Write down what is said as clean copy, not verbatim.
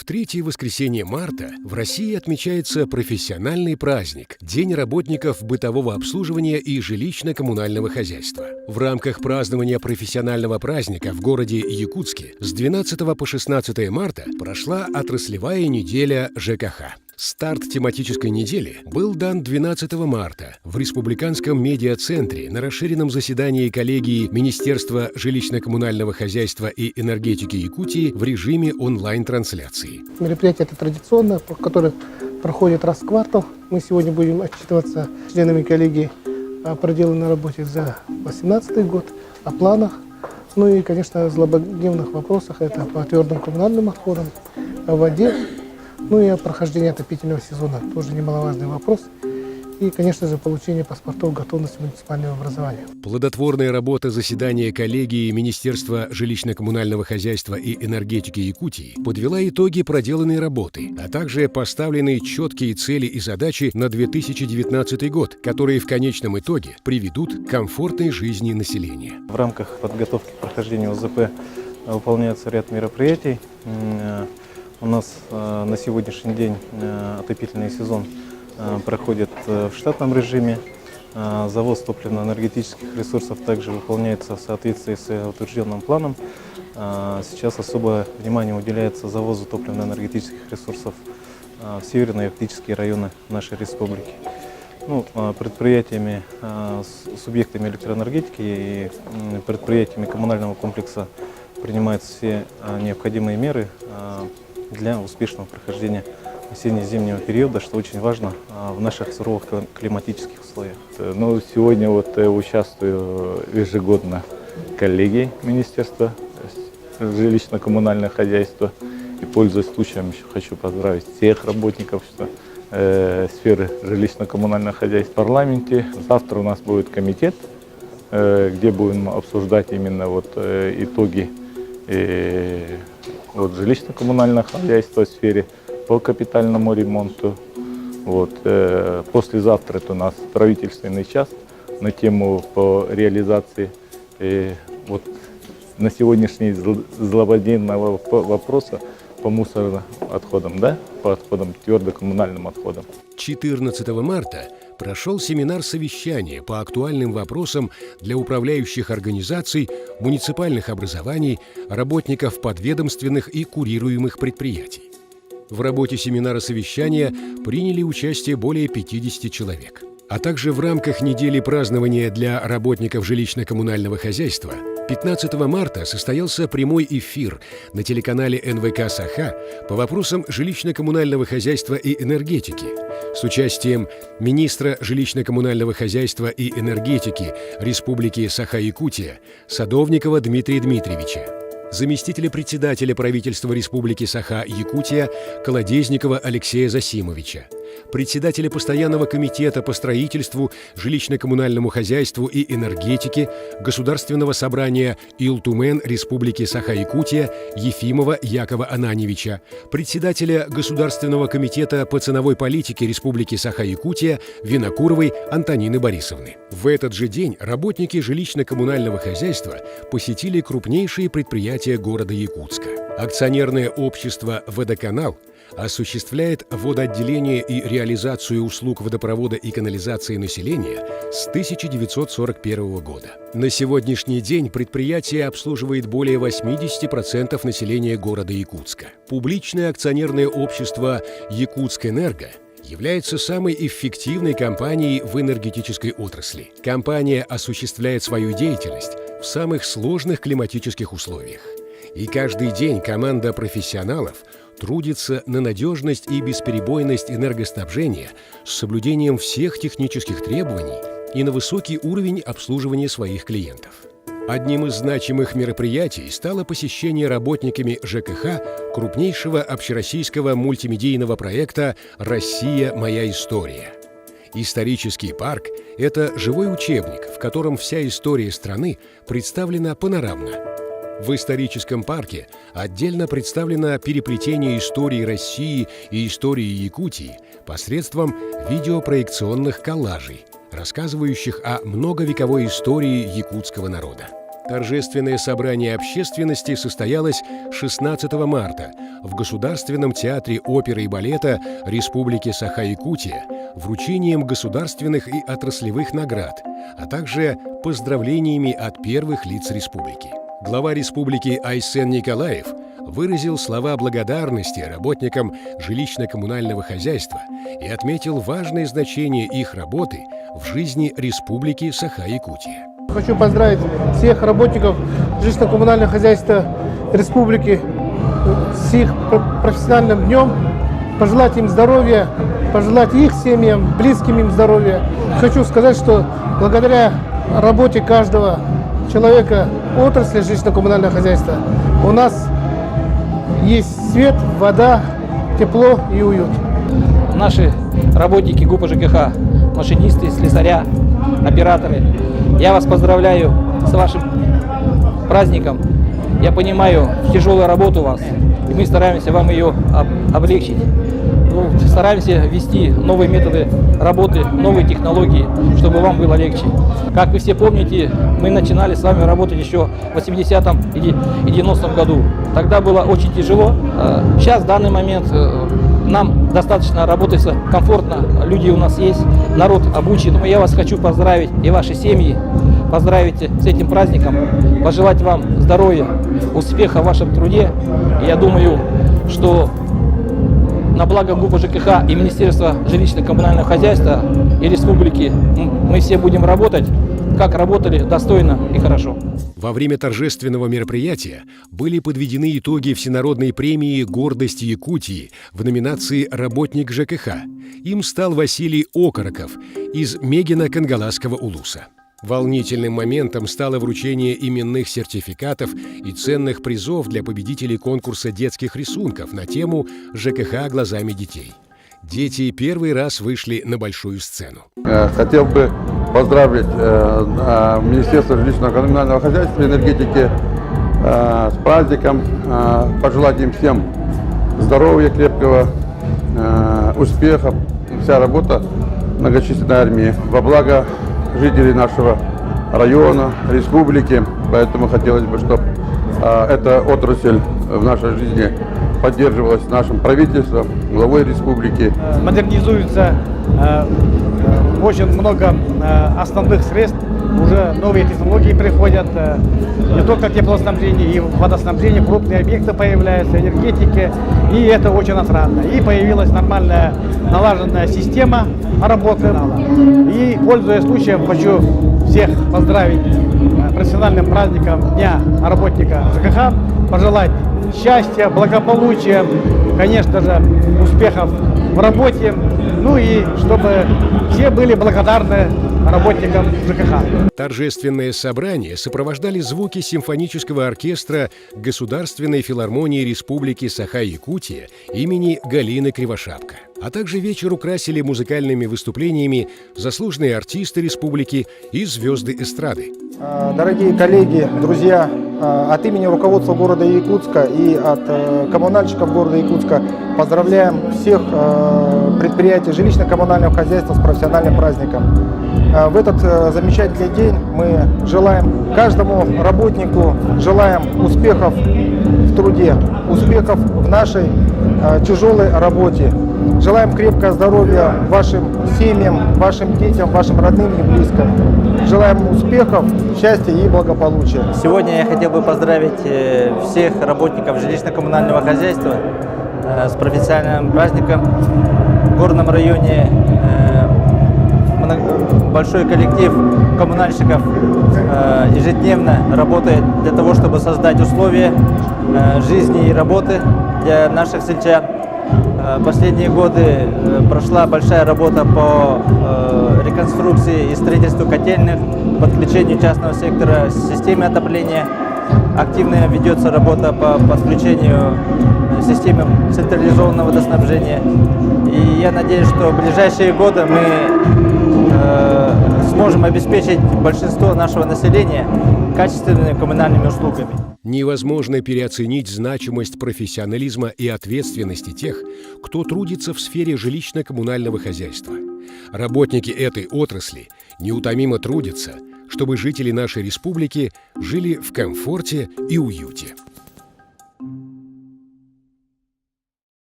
В третье воскресенье марта в России отмечается профессиональный праздник – День работников бытового обслуживания и жилищно-коммунального хозяйства. В рамках празднования профессионального праздника в городе Якутске с 12 по 16 марта прошла отраслевая неделя ЖКХ. Старт тематической недели был дан 12 марта в Республиканском медиа-центре на расширенном заседании коллегии Министерства жилищно-коммунального хозяйства и энергетики Якутии в режиме онлайн-трансляции. Мероприятие это традиционное, которое проходит раз в квартал. Мы сегодня будем отчитываться членами коллегии о проделанной работе за 2018 год, о планах. Ну и, конечно, о злободневных вопросах. Это по твердым коммунальным отходам, о воде. Ну и о прохождении отопительного сезона, тоже немаловажный вопрос. И, конечно же, получение паспортов готовности муниципального образования. Плодотворная работа заседания коллегии Министерства жилищно-коммунального хозяйства и энергетики Якутии подвела итоги проделанной работы, а также поставленные четкие цели и задачи на 2019 год, которые в конечном итоге приведут к комфортной жизни населения. В рамках подготовки к прохождению ОЗП выполняется ряд мероприятий. У нас на сегодняшний день отопительный сезон проходит в штатном режиме. Завоз топливно-энергетических ресурсов также выполняется в соответствии с утвержденным планом. Сейчас особое внимание уделяется завозу топливно-энергетических ресурсов в северные арктические районы нашей республики. Предприятиями, субъектами электроэнергетики и предприятиями коммунального комплекса принимаются все необходимые меры для успешного прохождения осенне-зимнего периода, что очень важно в наших суровых климатических условиях. Сегодня участвую ежегодно в коллегии Министерства жилищно-коммунального хозяйства. И, пользуясь случаем, еще хочу поздравить всех работников сферы жилищно-коммунального хозяйства в парламенте. Завтра у нас будет комитет, где будем обсуждать именно итоги жилищно-коммунального хозяйства в сфере по капитальному ремонту. Послезавтра это у нас правительственный час на тему по реализации на сегодняшний злободневного вопроса по мусорным отходам, по отходам, твердокоммунальным отходам. 14 марта прошел семинар-совещание по актуальным вопросам для управляющих организаций, муниципальных образований, работников подведомственных и курируемых предприятий. В работе семинара-совещания приняли участие более 50 человек. А также в рамках недели празднования для работников жилищно-коммунального хозяйства 15 марта состоялся прямой эфир на телеканале НВК «Саха» по вопросам жилищно-коммунального хозяйства и энергетики с участием министра жилищно-коммунального хозяйства и энергетики Республики Саха-Якутия Садовникова Дмитрия Дмитриевича, заместителя председателя правительства Республики Саха-Якутия Колодезникова Алексея Засимовича, председателя постоянного комитета по строительству, жилищно-коммунальному хозяйству и энергетике Государственного собрания Илтумен Республики Саха-Якутия Ефимова Якова Ананьевича, председателя Государственного комитета по ценовой политике Республики Саха-Якутия Винокуровой Антонины Борисовны. В этот же день работники жилищно-коммунального хозяйства посетили крупнейшие предприятия города Якутска. Акционерное общество «Водоканал» осуществляет водоотделение и реализацию услуг водопровода и канализации населения с 1941 года. На сегодняшний день предприятие обслуживает более 80% населения города Якутска. Публичное акционерное общество «Якутскэнерго» является самой эффективной компанией в энергетической отрасли. Компания осуществляет свою деятельность в самых сложных климатических условиях. И каждый день команда профессионалов трудится на надежность и бесперебойность энергоснабжения с соблюдением всех технических требований и на высокий уровень обслуживания своих клиентов. Одним из значимых мероприятий стало посещение работниками ЖКХ крупнейшего общероссийского мультимедийного проекта «Россия. Моя история». Исторический парк – это живой учебник, в котором вся история страны представлена панорамно. В историческом парке отдельно представлено переплетение истории России и истории Якутии посредством видеопроекционных коллажей, рассказывающих о многовековой истории якутского народа. Торжественное собрание общественности состоялось 16 марта в Государственном театре оперы и балета Республики Саха-Якутия вручением государственных и отраслевых наград, а также поздравлениями от первых лиц республики. Глава республики Айсен Николаев выразил слова благодарности работникам жилищно-коммунального хозяйства и отметил важное значение их работы в жизни Республики Саха-Якутия. Хочу поздравить всех работников жилищно-коммунального хозяйства республики с их профессиональным днем, пожелать им здоровья, пожелать их семьям, близким им здоровья. Хочу сказать, что благодаря работе каждого человека отрасли жилищно-коммунального хозяйства у нас есть свет, вода, тепло и уют. Наши работники ГУПа ЖКХ, машинисты, слесаря, операторы, я вас поздравляю с вашим праздником. Я понимаю, тяжелая работа у вас, и мы стараемся вам ее облегчить. Стараемся ввести новые методы работы, новые технологии, чтобы вам было легче. Как вы все помните, мы начинали с вами работать еще в 80-м и 90-м году. Тогда было очень тяжело. Сейчас, в данный момент, нам достаточно работается комфортно, люди у нас есть, народ обучен. Но я вас хочу поздравить и ваши семьи, поздравить с этим праздником, пожелать вам здоровья, успеха в вашем труде. И я думаю, что на благо ГУПа ЖКХ и Министерства жилищно-коммунального хозяйства и республики мы все будем работать, как работали, достойно и хорошо. Во время торжественного мероприятия были подведены итоги всенародной премии «Гордость Якутии» в номинации «Работник ЖКХ». Им стал Василий Окороков из Мегино-Кангаласского улуса. Волнительным моментом стало вручение именных сертификатов и ценных призов для победителей конкурса детских рисунков на тему «ЖКХ глазами детей». Дети первый раз вышли на большую сцену. Хотел бы поздравить Министерство жилищно-коммунального хозяйства и энергетики с праздником, пожелать им всем здоровья крепкого, успехов. Вся работа многочисленной армии во благо жителей нашего района, республики. Поэтому хотелось бы, чтобы эта отрасль в нашей жизни поддерживалась нашим правительством, главой республики. Модернизуется очень много основных средств, уже новые технологии приходят, не только теплоснабжение, и водоснабжение, крупные объекты появляются, энергетики, и это очень отрадно. И появилась нормальная налаженная система работы. И, пользуясь случаем, хочу всех поздравить профессиональным праздником Дня работника ЖКХ, пожелать счастья, благополучия, конечно же, успехов в работе, ну и чтобы все были благодарны работникам ЖКХ. Торжественное собрание сопровождали звуки симфонического оркестра Государственной филармонии Республики Саха-Якутия имени Галины Кривошапко. А также вечер украсили музыкальными выступлениями заслуженные артисты республики и звезды эстрады. Дорогие коллеги, друзья, от имени руководства города Якутска и от коммунальщиков города Якутска поздравляем всех предприятий жилищно-коммунального хозяйства с профессиональным праздником. В этот замечательный день мы желаем каждому работнику, желаем успехов в труде, успехов в нашей тяжелой работе. Желаем крепкого здоровья вашим семьям, вашим детям, вашим родным и близким. Желаем успехов, счастья и благополучия. Сегодня я хотел бы поздравить всех работников жилищно-коммунального хозяйства с профессиональным праздником. В горном районе большой коллектив коммунальщиков ежедневно работает для того, чтобы создать условия жизни и работы для наших сельчан. Последние годы прошла большая работа по реконструкции и строительству котельных, подключению частного сектора к системе отопления. Активно ведется работа по подключению системы централизованного водоснабжения. И я надеюсь, что в ближайшие годы мы сможем обеспечить большинство нашего населения качественными коммунальными услугами. Невозможно переоценить значимость профессионализма и ответственности тех, кто трудится в сфере жилищно-коммунального хозяйства. Работники этой отрасли неутомимо трудятся, чтобы жители нашей республики жили в комфорте и уюте.